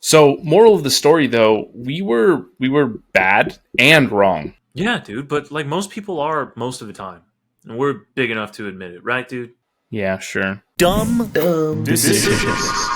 So, moral of the story, though, we were bad and wrong. Yeah, dude, but like most people are most of the time. And we're big enough to admit it, right, dude? Yeah, sure. Dumb decisions. Decisions.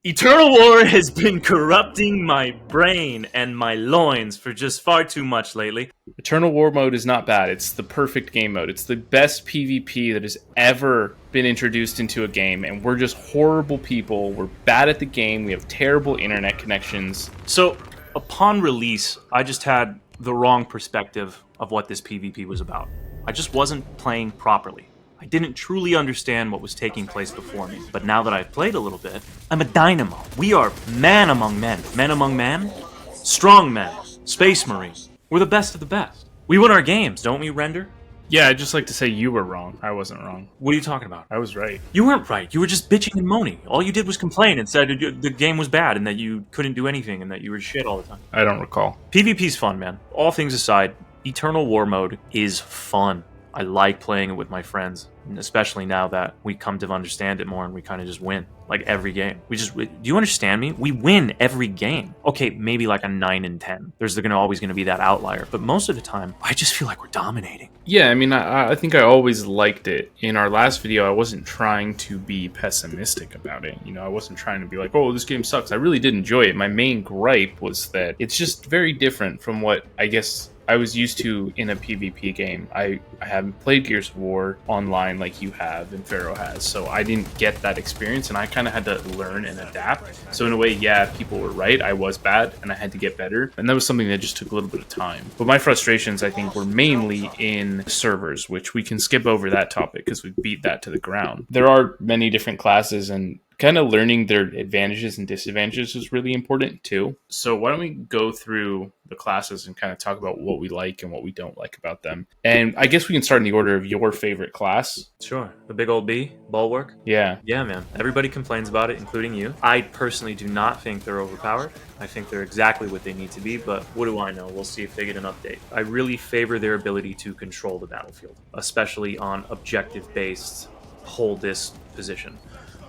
Eternal War has been corrupting my brain and my loins for just far too much lately. Eternal War mode is not bad. It's the perfect game mode. It's the best PvP that has ever been introduced into a game, and we're just horrible people. We're bad at the game. We have terrible internet connections. So, upon release, I just had the wrong perspective of what this PvP was about. I just wasn't playing properly. I didn't truly understand what was taking place before me. But now that I've played a little bit, I'm a dynamo. We are man among men. Men among men? Strong men. Space Marines. We're the best of the best. We win our games, don't we, Render? Yeah, I'd just like to say you were wrong. I wasn't wrong. What are you talking about? I was right. You weren't right. You were just bitching and moaning. All you did was complain and said the game was bad and that you couldn't do anything and that you were shit all the time. I don't recall. PvP's fun, man. All things aside, Eternal War mode is fun. I like playing it with my friends, and especially now that we come to understand it more and we kind of just win. Like every game. Do you understand me? We win every game. Okay, maybe like a 9 in 10. There's always going to be that outlier. But most of the time, I just feel like we're dominating. Yeah, I mean, I think I always liked it. In our last video, I wasn't trying to be pessimistic about it. You know, I wasn't trying to be like, oh, this game sucks. I really did enjoy it. My main gripe was that it's just very different from what I guess I was used to in a PvP game. I haven't played Gears of War online like you have and Pharaoh has, so I didn't get that experience, and I kind of had to learn and adapt. So in a way, yeah, people were right. I was bad, and I had to get better, and that was something that just took a little bit of time. But my frustrations, I think, were mainly in servers, which we can skip over that topic because we beat that to the ground. There are many different classes, and kind of learning their advantages and disadvantages is really important too. So why don't we go through the classes and kind of talk about what we like and what we don't like about them. And I guess we can start in the order of your favorite class. Sure. The big old B, Bulwark. Yeah. Yeah, man. Everybody complains about it, including you. I personally do not think they're overpowered. I think they're exactly what they need to be, but what do I know? We'll see if they get an update. I really favor their ability to control the battlefield, especially on objective-based hold this position,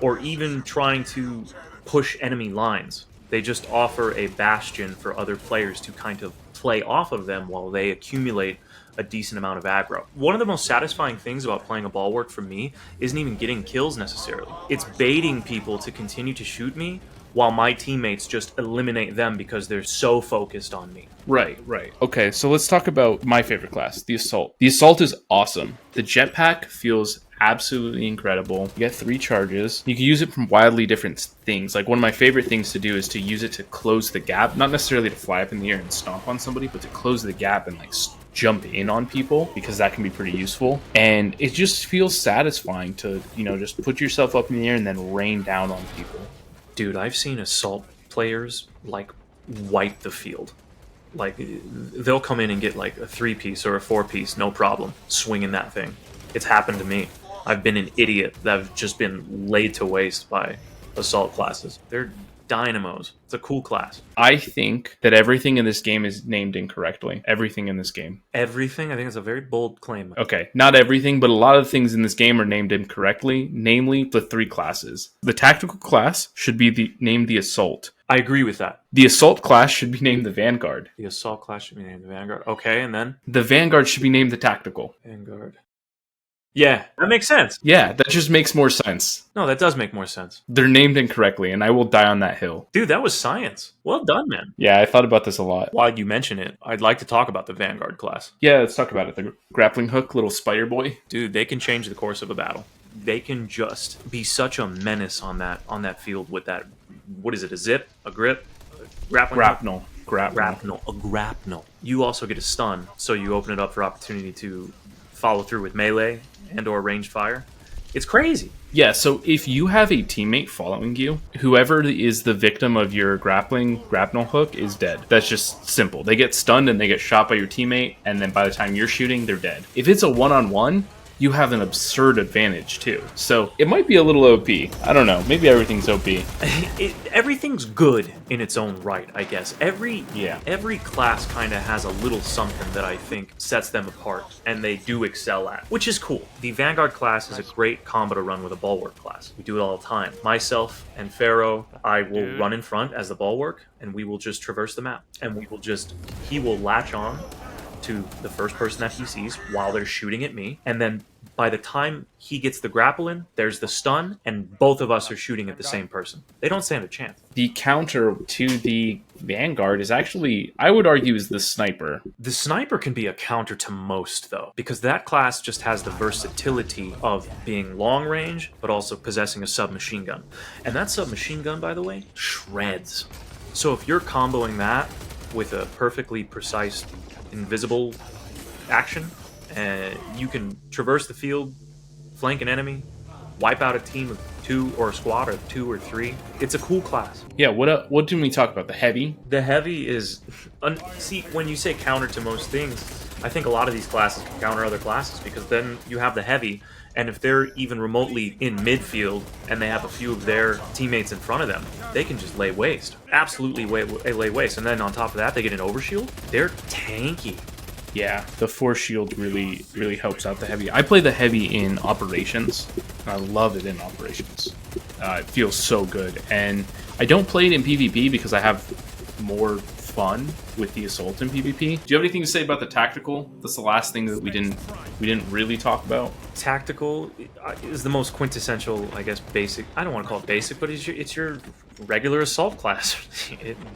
or even trying to push enemy lines. They just offer a bastion for other players to kind of play off of them while they accumulate a decent amount of aggro. One of the most satisfying things about playing a Bulwark for me isn't even getting kills necessarily. It's baiting people to continue to shoot me while my teammates just eliminate them because they're so focused on me. Right. Okay, so let's talk about my favorite class, the Assault. The Assault is awesome. The jetpack feels absolutely incredible. You get 3 charges. You can use it from wildly different things. Like one of my favorite things to do is to use it to close the gap, not necessarily to fly up in the air and stomp on somebody, but to close the gap and like jump in on people, because that can be pretty useful. And it just feels satisfying to, you know, just put yourself up in the air and then rain down on people. Dude, I've seen Assault players like wipe the field. Like they'll come in and get like a 3-piece or a 4-piece, no problem, swinging that thing. It's happened to me. I've been an idiot that have just been laid to waste by Assault classes. They're dynamos. It's a cool class. I think that everything in this game is named incorrectly. Everything in this game. Everything? I think it's a very bold claim. Okay, not everything, but a lot of things in this game are named incorrectly, namely the 3 classes. The Tactical class should be named the Assault. I agree with that. The Assault class should be named the Vanguard. The Assault class should be named the Vanguard. Okay, and then? The Vanguard should be named the Tactical. Vanguard. Yeah, that makes sense. Yeah, that just makes more sense. No, that does make more sense. They're named incorrectly, and I will die on that hill. Dude, that was science. Well done, man. Yeah, I thought about this a lot. While you mention it, I'd like to talk about the Vanguard class. Yeah, let's talk about it. The grappling hook, little spider boy. Dude, they can change the course of a battle. They can just be such a menace on that field with that, what is it, a zip, a grip, a grappling Grapnel. a grapnel. You also get a stun, so you open it up for opportunity to follow through with melee and or ranged fire. It's crazy. Yeah, so if you have a teammate following you, whoever is the victim of your grapnel hook is dead. That's just simple. They get stunned and they get shot by your teammate, and then by the time you're shooting, they're dead. If it's a one-on-one, you have an absurd advantage too. So it might be a little OP. I don't know. Maybe everything's OP. Everything's good in its own right, I guess. Every class kind of has a little something that I think sets them apart, and they do excel at, which is cool. The Vanguard class is a great combo to run with a Bulwark class. We do it all the time. Myself and Pharaoh, I will run in front as the Bulwark, and we will just traverse the map. And he will latch on to the first person that he sees while they're shooting at me, and then by the time he gets the grapple in, there's the stun, and both of us are shooting at the same person. They don't stand a chance. The counter to the Vanguard is actually, I would argue, is the sniper. The sniper can be a counter to most, though, because that class just has the versatility of being long range, but also possessing a submachine gun. And that submachine gun, by the way, shreds. So if you're comboing that with a perfectly precise invisible action, and you can traverse the field, flank an enemy, wipe out a team of 2 or a squad of 2 or 3. It's a cool class. Yeah, what did we talk about? The heavy? The heavy is... see, when you say counter to most things, I think a lot of these classes can counter other classes, because then you have the heavy, and if they're even remotely in midfield and they have a few of their teammates in front of them, they can just lay waste. Absolutely lay waste. And then on top of that, they get an overshield. They're tanky. Yeah, the force shield really helps out the heavy. I play the heavy in operations. I love it in operations. It feels so good. And I don't play it in PvP because I have more fun with the assault in PvP. Do you have anything to say about the tactical? That's the last thing that we didn't really talk about. Tactical is the most quintessential, I guess, basic. I don't want to call it basic, but it's your regular assault class.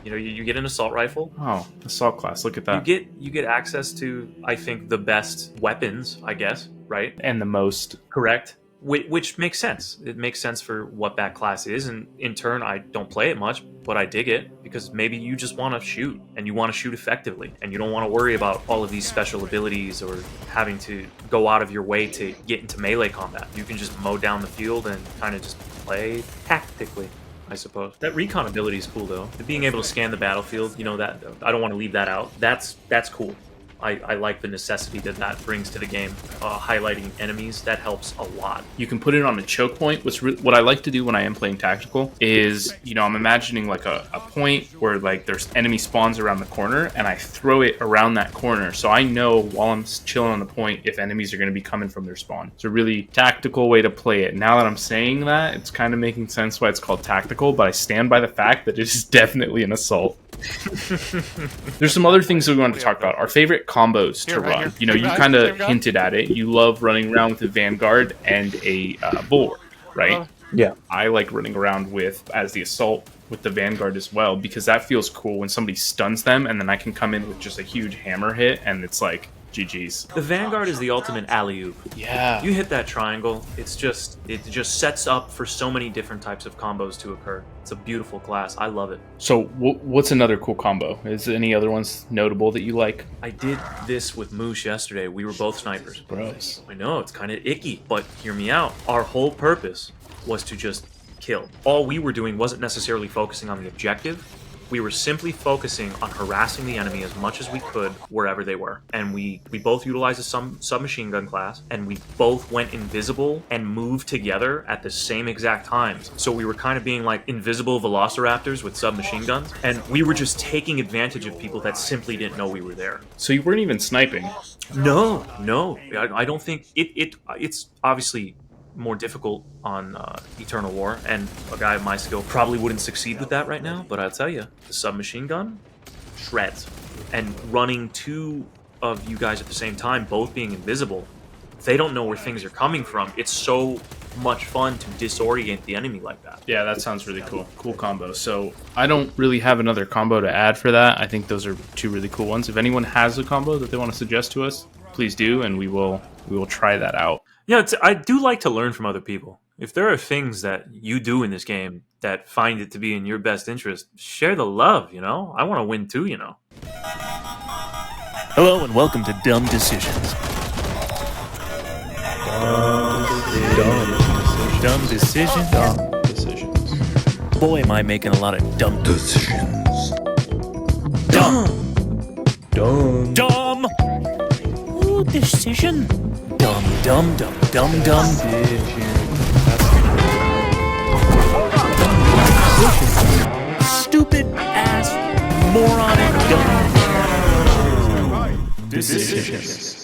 You get an assault rifle. Oh, assault class! Look at that. You get access to, I think, the best weapons, I guess, right? And the most. Correct. Which makes sense. It makes sense for what that class is, and in turn, I don't play it much, but I dig it, because maybe you just want to shoot, and you want to shoot effectively, and you don't want to worry about all of these special abilities or having to go out of your way to get into melee combat. You can just mow down the field and kind of just play tactically, I suppose. That recon ability is cool, though. Being able to scan the battlefield, that I don't want to leave that out. That's cool. I like the necessity that brings to the game. Highlighting enemies, that helps a lot. You can put it on a choke point. What I like to do when I am playing tactical is, I'm imagining like a point where like there's enemy spawns around the corner, and I throw it around that corner, so I know while I'm chilling on the point if enemies are going to be coming from their spawn. It's a really tactical way to play it. Now that I'm saying that, it's kind of making sense why it's called tactical, but I stand by the fact that it is definitely an assault. There's some other things that we want to talk about. Our favorite combos to run. You kind of hinted at it. You love running around with a Vanguard and a Bulwark, right? Yeah. I like running around as the assault with the Vanguard as well, because that feels cool when somebody stuns them, and then I can come in with just a huge hammer hit, and it's like GG's. The Vanguard is the ultimate alley-oop. Yeah. You hit that triangle, it just sets up for so many different types of combos to occur. It's a beautiful class. I love it. So what's another cool combo? Is there any other ones notable that you like? I did this with Moose yesterday. We were both snipers. Gross. I know, it's kind of icky, but hear me out. Our whole purpose was to just kill. All we were doing wasn't necessarily focusing on the objective. We were simply focusing on harassing the enemy as much as we could wherever they were. And we both utilized a submachine gun class, and we both went invisible and moved together at the same exact times. So we were kind of being like invisible velociraptors with submachine guns, and we were just taking advantage of people that simply didn't know we were there. So you weren't even sniping? No. I don't think it's obviously more difficult on Eternal War, and a guy of my skill probably wouldn't succeed with that right now, but I'll tell you, the submachine gun shreds. And running 2 of you guys at the same time, both being invisible, they don't know where things are coming from. It's so much fun to disorient the enemy like that. Yeah, that sounds really cool. Cool combo. So I don't really have another combo to add for that. I think those are 2 really cool ones. If anyone has a combo that they want to suggest to us, please do, and we will try that out. Yeah, I do like to learn from other people. If there are things that you do in this game that find it to be in your best interest, share the love, I want to win too, Hello and welcome to Dumb Decisions. Dumb decisions. Boy, am I making a lot of dumb decisions. Dumb. Ooh, decision. Dumb, dumb, dumb, dumb, dumb. Stupid ass moronic dumb. Decisions.